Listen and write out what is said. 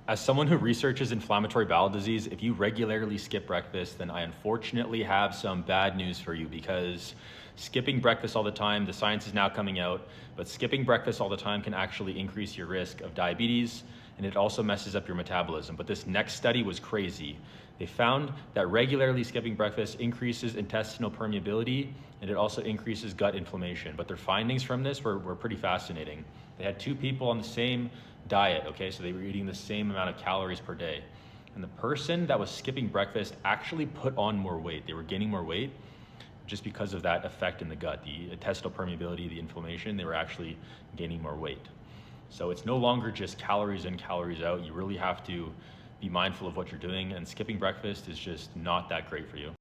As someone who researches inflammatory bowel disease, if you regularly skip breakfast, then I unfortunately have some bad news for you, because skipping breakfast all the time, the science is now coming out, but skipping breakfast all the time can actually increase your risk of diabetes, and it also messes up your metabolism. But this next study was crazy. They found that regularly skipping breakfast increases intestinal permeability, and it also increases gut inflammation. But their findings from this were pretty fascinating. They had two people on the same diet, okay? So they were eating the same amount of calories per day. And the person that was skipping breakfast actually put on more weight. They were gaining more weight just because of that effect in the gut, the intestinal permeability, the inflammation. They were actually gaining more weight. So it's no longer just calories in, calories out. You really have to be mindful of what you're doing, and skipping breakfast is just not that great for you.